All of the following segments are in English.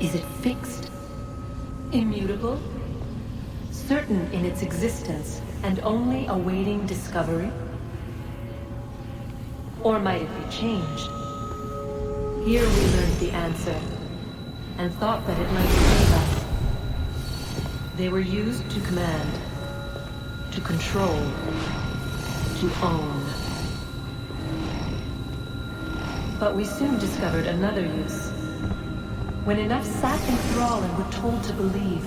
Is it fixed? Immutable? Certain in its existence and only awaiting discovery? Or might it be changed? Here we learned the answer, and thought that it might save us. They were used to command, to control, to own. But we soon discovered another use. When enough sat in thrall and were told to believe,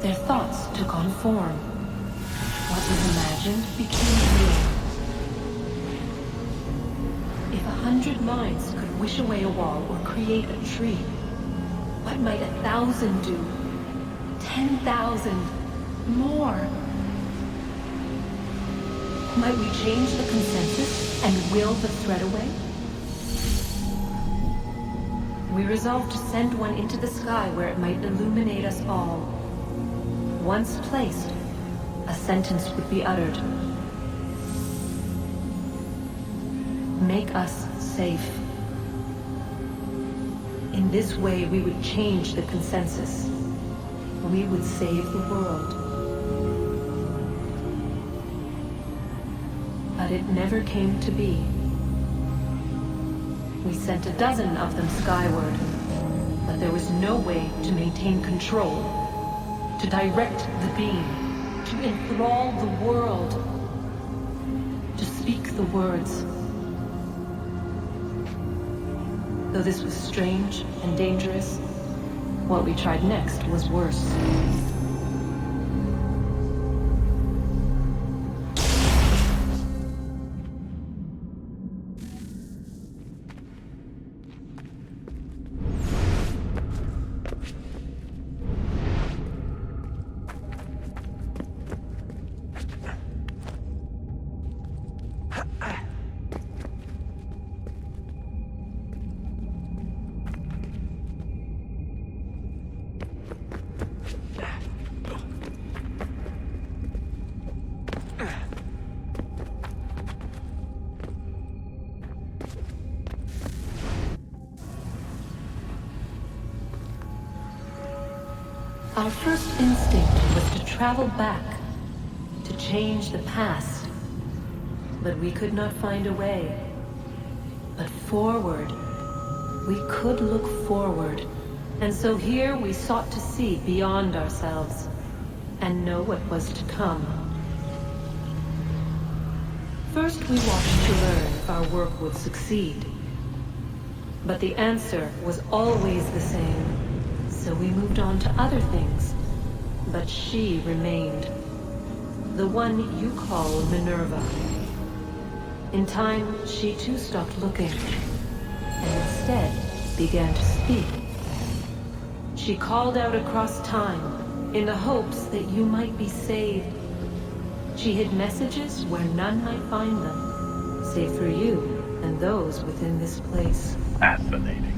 their thoughts took on form. What was imagined became real. If 100 minds could wish away a wall or create a tree, what might 1,000 do? 10,000? More? Might we change the consensus and will the threat away? We resolved to send one into the sky where it might illuminate us all. Once placed, a sentence would be uttered. Make us safe. In this way, we would change the consensus. We would save the world. But it never came to be. We sent a dozen of them skyward, but there was no way to maintain control, to direct the beam, to enthrall the world, to speak the words. Though this was strange and dangerous, what we tried next was worse. Our first instinct was to travel back, to change the past. But we could not find a way. But forward, we could look forward. And so here we sought to see beyond ourselves, and know what was to come. First we watched to learn if our work would succeed. But the answer was always the same. So we moved on to other things, but she remained. The one you call Minerva. In time, she too stopped looking, and instead began to speak. She called out across time, in the hopes that you might be saved. She hid messages where none might find them, save for you and those within this place. Fascinating.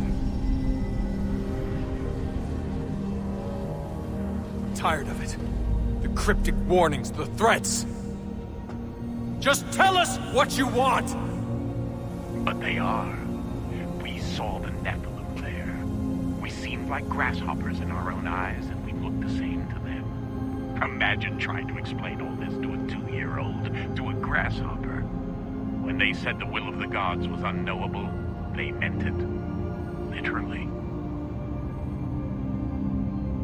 Tired of it. The cryptic warnings, the threats. Just tell us what you want! But they are. We saw the Nephilim there. We seemed like grasshoppers in our own eyes, and we looked the same to them. Imagine trying to explain all this to a 2-year-old, to a grasshopper. When they said the will of the gods was unknowable, they meant it. Literally.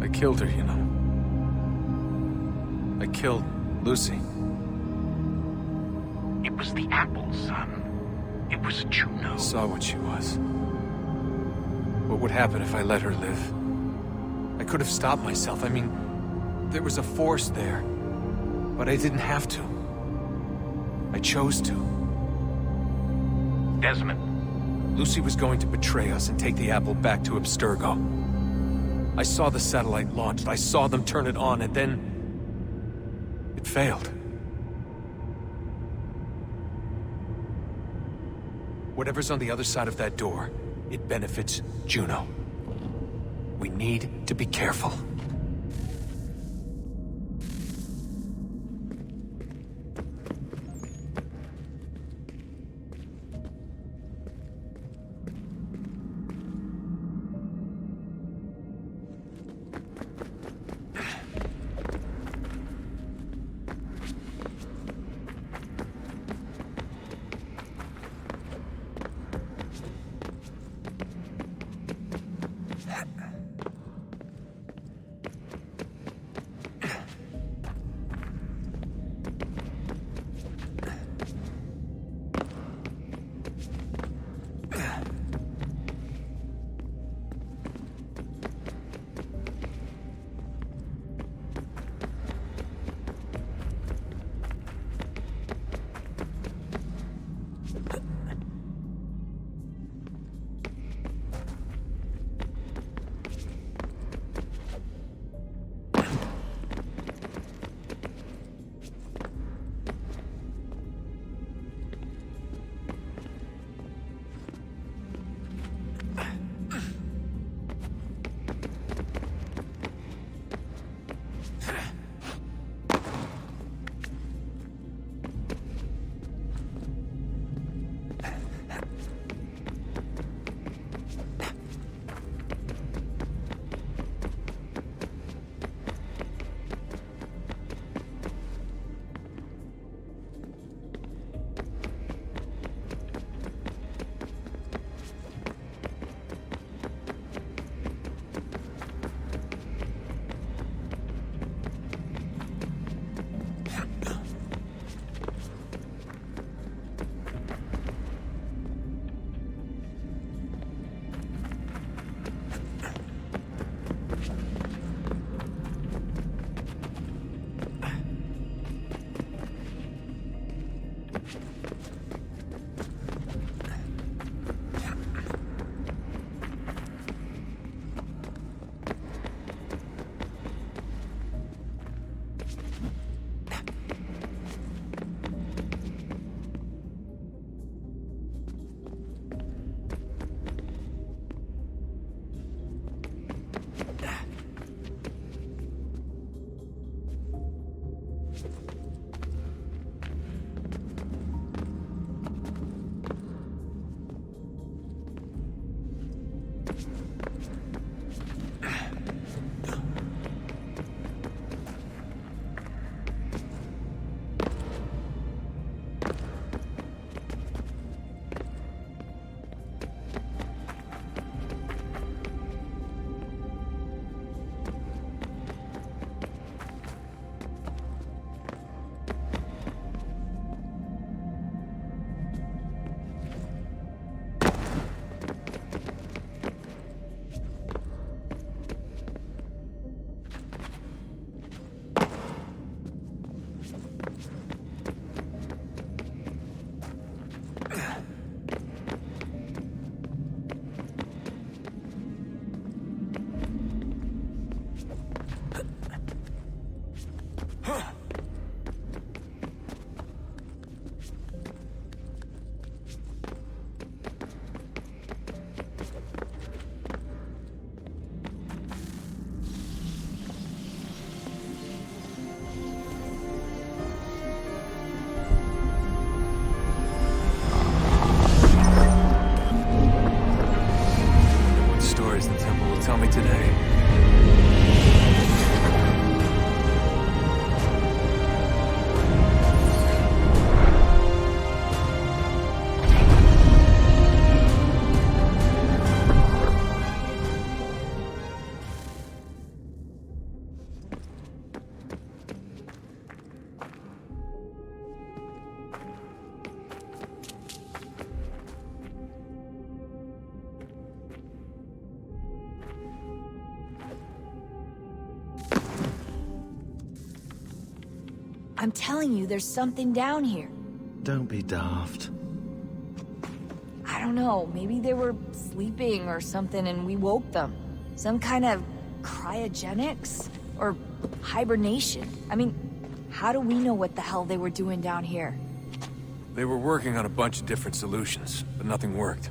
I killed her, you know. I killed Lucy. It was the apple, son. It was Juno. I saw what she was. What would happen if I let her live? I could have stopped myself. I mean, there was a force there. But I didn't have to. I chose to. Desmond. Lucy was going to betray us and take the apple back to Abstergo. I saw the satellite launched. I saw them turn it on, and then it failed. Whatever's on the other side of that door, it benefits Juno. We need to be careful. I'm telling you, there's something down here. Don't be daft. I don't know, maybe they were sleeping or something and we woke them. Some kind of cryogenics? Or hibernation? I mean, how do we know what the hell they were doing down here? They were working on a bunch of different solutions, but nothing worked.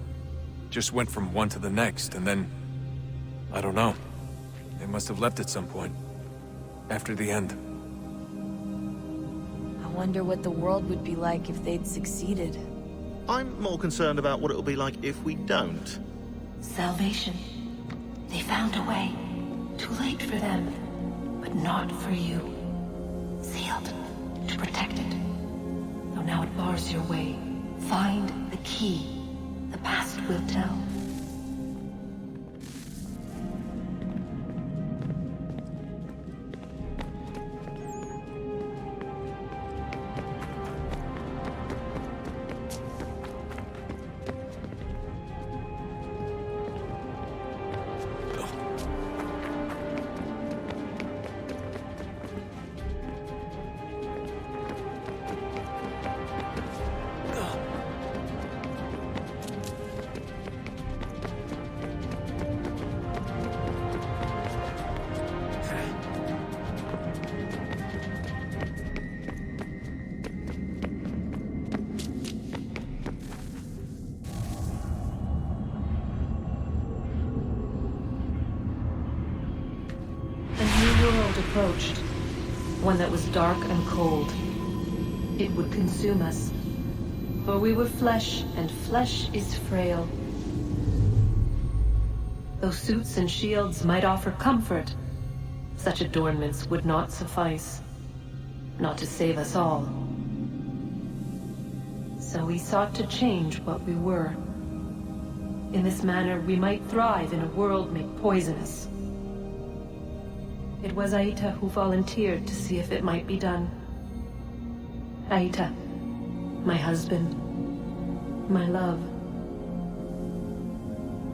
Just went from one to the next, and then... I don't know. They must have left at some point. After the end. I wonder what the world would be like if they'd succeeded. I'm more concerned about what it'll be like if we don't. Salvation. They found a way. Too late for them, but not for you. Sealed to protect it. Though now it bars your way. Find the key. The past will tell. Approached, one that was dark and cold. It would consume us, for we were flesh, and flesh is frail. Though suits and shields might offer comfort, such adornments would not suffice, not to save us all. So we sought to change what we were. In this manner, we might thrive in a world made poisonous. It was Aita who volunteered to see if it might be done. Aita, my husband, my love.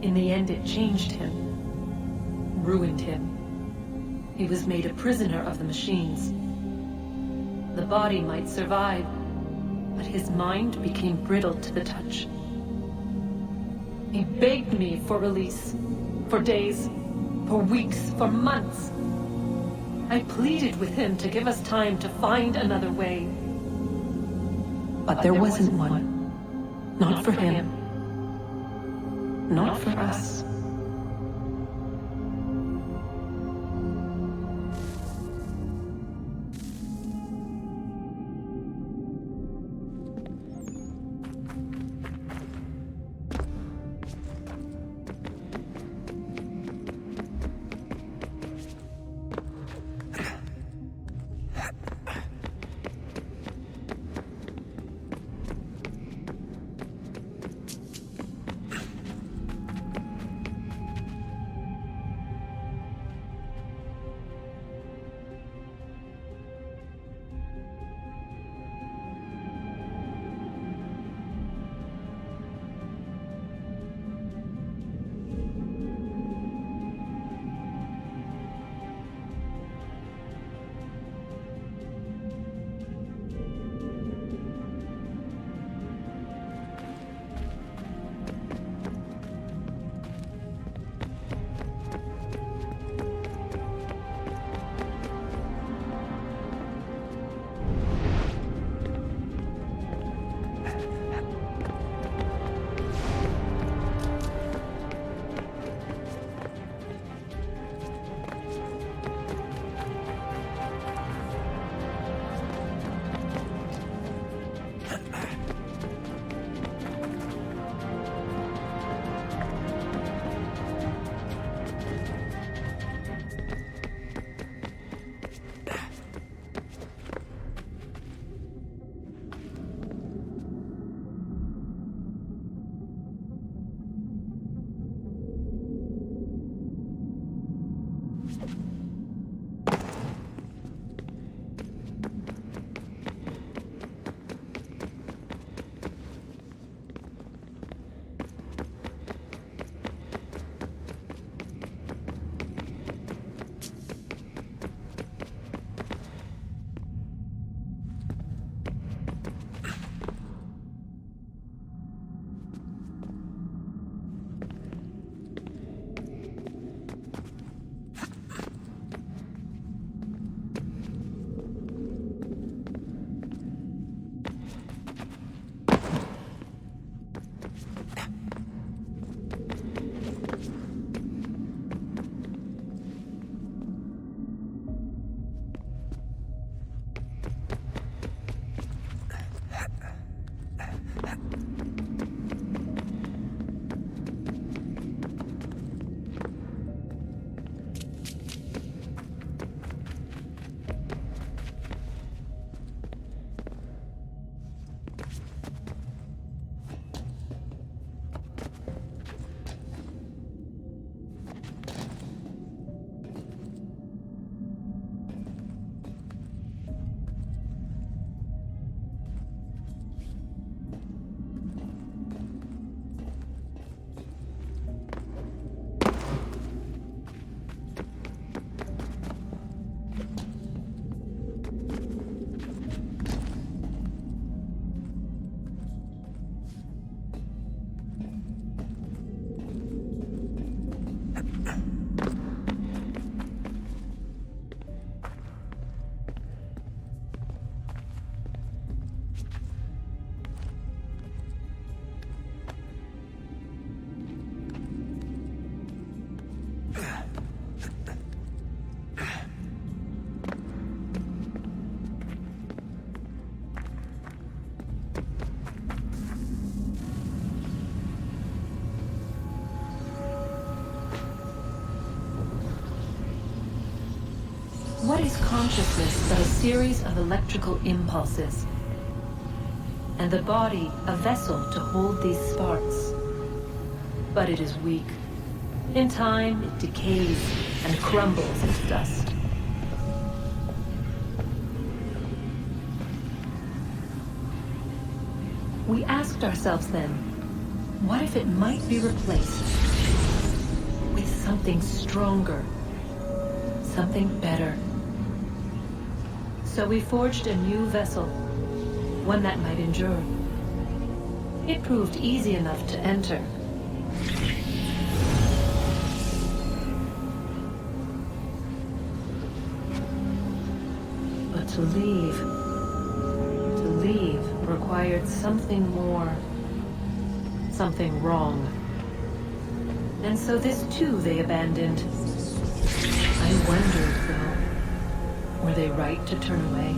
In the end, it changed him, ruined him. He was made a prisoner of the machines. The body might survive, but his mind became brittle to the touch. He begged me for release, for days, for weeks, for months. I pleaded with him to give us time to find another way. But there wasn't one. Not for him. Not for us. What is consciousness but a series of electrical impulses? And the body a vessel to hold these sparks. But it is weak. In time, it decays and crumbles into dust. We asked ourselves then, what if it might be replaced with something stronger, something better? So we forged a new vessel, one that might endure. It proved easy enough to enter. But to leave required something more, something wrong. And so this too they abandoned. I wondered, though, were they right to turn away?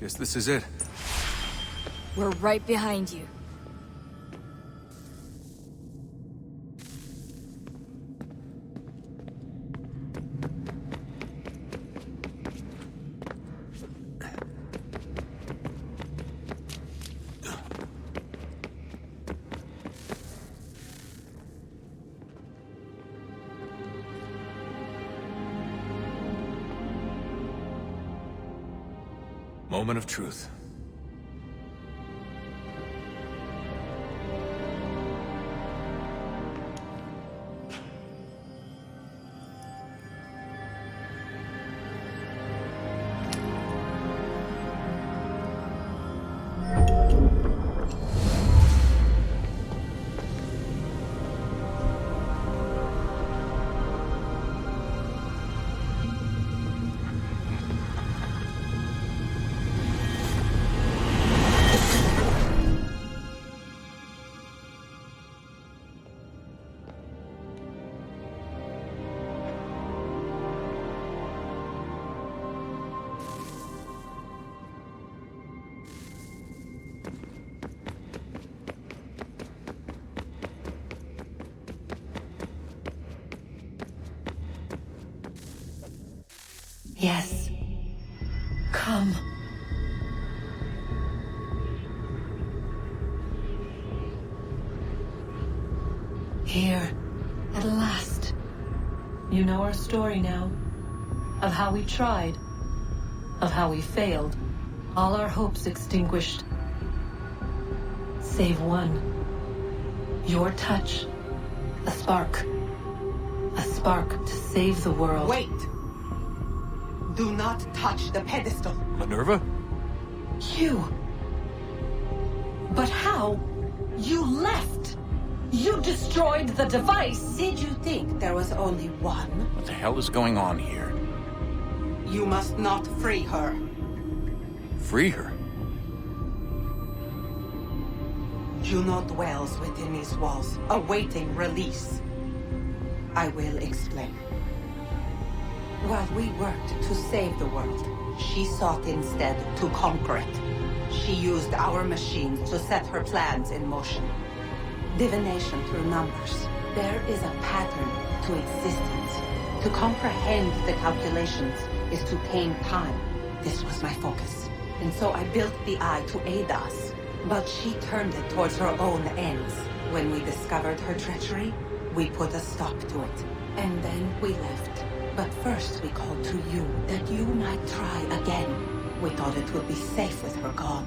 Guess this is it. We're right behind you. Moment of truth. Yes. Come. Here, at last. You know our story now. Of how we tried. Of how we failed. All our hopes extinguished. Save one. Your touch. A spark. A spark to save the world. Wait! Do not touch the pedestal. Minerva? You. But how? You left. You destroyed the device. Did you think there was only one? What the hell is going on here? You must not free her. Free her? Juno dwells within these walls, awaiting release. I will explain. While we worked to save the world, she sought instead to conquer it. She used our machines to set her plans in motion. Divination through numbers. There is a pattern to existence. To comprehend the calculations is to tame time. This was my focus. And so I built the eye to aid us. But she turned it towards her own ends. When we discovered her treachery, we put a stop to it. And then we left. But first we called to you, that you might try again. We thought it would be safe with her gone.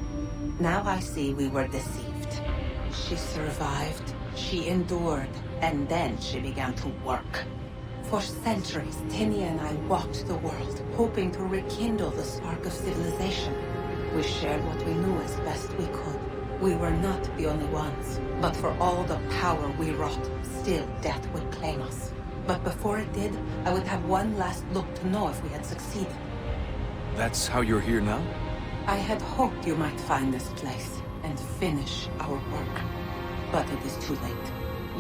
Now I see we were deceived. She survived, she endured, and then she began to work. For centuries, Tinia and I walked the world, hoping to rekindle the spark of civilization. We shared what we knew as best we could. We were not the only ones, but for all the power we wrought, still death would claim us. But before it did, I would have one last look to know if we had succeeded. That's how you're here now? I had hoped you might find this place and finish our work. But it is too late.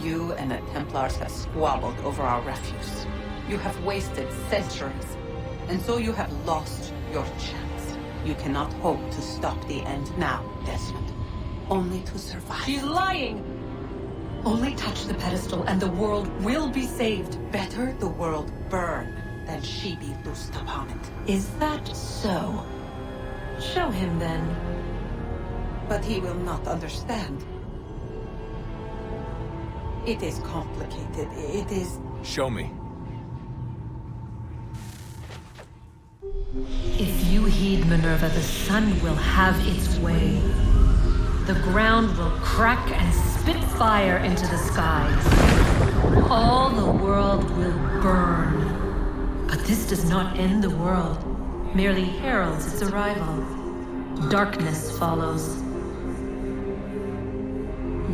You and the Templars have squabbled over our refuse. You have wasted centuries, and so you have lost your chance. You cannot hope to stop the end now, Desmond. Only to survive. She's lying! Only touch the pedestal and the world will be saved. Better the world burn than she be loosed upon it. Is that so? Show him then. But he will not understand. It is complicated. It is... Show me. If you heed Minerva, the sun will have its way. The ground will crack and spit fire into the skies. All the world will burn. But this does not end the world, merely heralds its arrival. Darkness follows.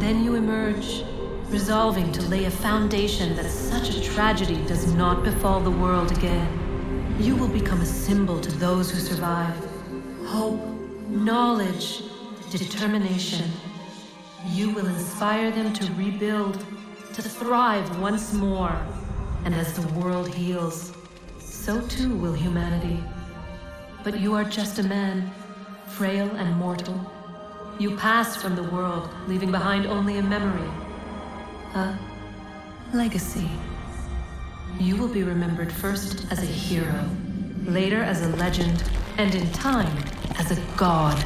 Then you emerge, resolving to lay a foundation that such a tragedy does not befall the world again. You will become a symbol to those who survive. Hope, knowledge, determination. You will inspire them to rebuild, to thrive once more. And as the world heals, so too will humanity. But you are just a man, frail and mortal. You pass from the world, leaving behind only a memory. A legacy. You will be remembered first as a hero, later as a legend, and in time, as a god.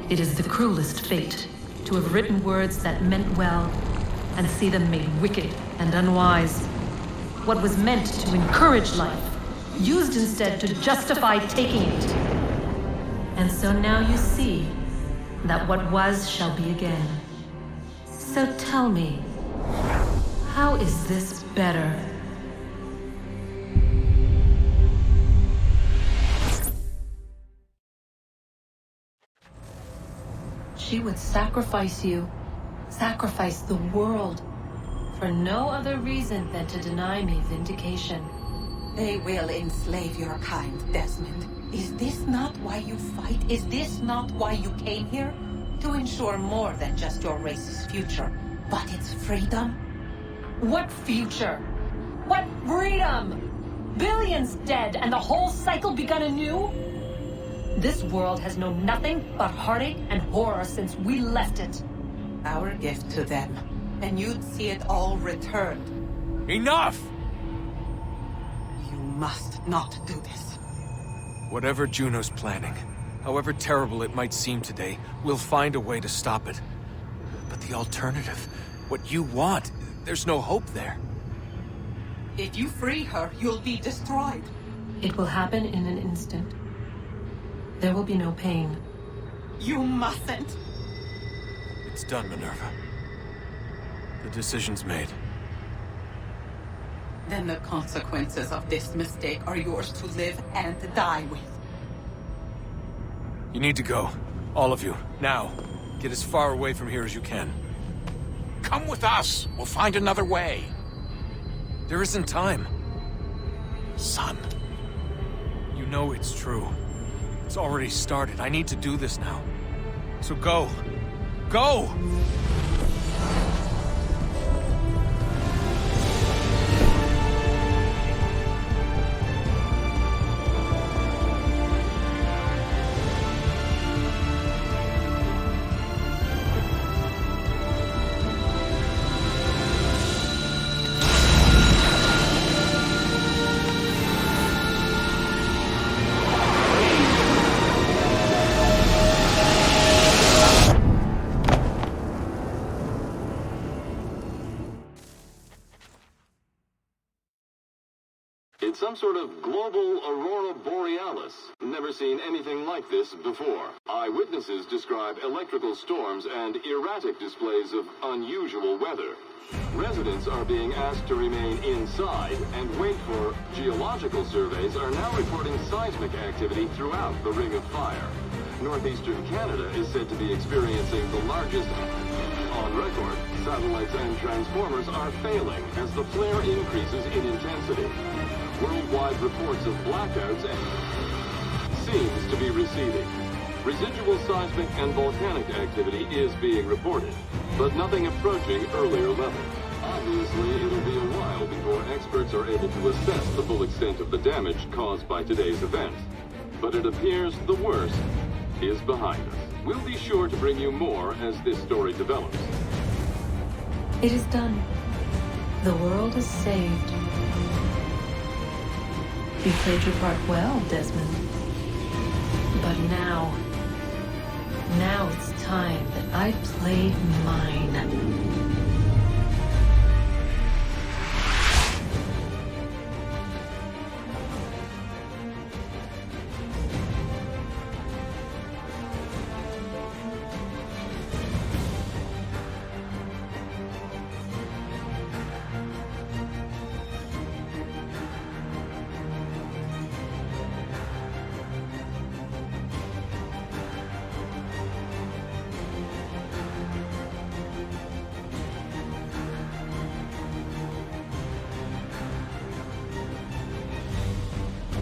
It is the cruelest fate to have written words that meant well and see them made wicked and unwise. What was meant to encourage life, used instead to justify taking it. And so now you see that what was shall be again. So tell me, how is this better? She would sacrifice you, sacrifice the world, for no other reason than to deny me vindication. They will enslave your kind, Desmond. Is this not why you fight? Is this not why you came here? To ensure more than just your race's future, but its freedom? What future? What freedom? Billions dead and the whole cycle begun anew? This world has known nothing but heartache and horror since we left it. Our gift to them, and you'd see it all returned. Enough! You must not do this. Whatever Juno's planning, however terrible it might seem today, we'll find a way to stop it. But the alternative, what you want, there's no hope there. If you free her, you'll be destroyed. It will happen in an instant. There will be no pain. You mustn't. It's done, Minerva. The decision's made. Then the consequences of this mistake are yours to live and die with. You need to go. All of you. Now. Get as far away from here as you can. Come with us. We'll find another way. There isn't time. Son. You know it's true. It's already started. I need to do this now. So go. Go! It's some sort of global aurora borealis. Never seen anything like this before. Eyewitnesses describe electrical storms and erratic displays of unusual weather. Residents are being asked to remain inside and wait for geological surveys are now reporting seismic activity throughout the Ring of Fire. Northeastern Canada is said to be experiencing the largest on record. Satellites and transformers are failing as the flare increases in intensity. Worldwide reports of blackouts seems to be receding. Residual seismic and volcanic activity is being reported, but nothing approaching earlier levels. Obviously, it'll be a while before experts are able to assess the full extent of the damage caused by today's event. But it appears the worst is behind us. We'll be sure to bring you more as this story develops. It is done. The world is saved. You played your part well, Desmond. But now it's time that I played mine.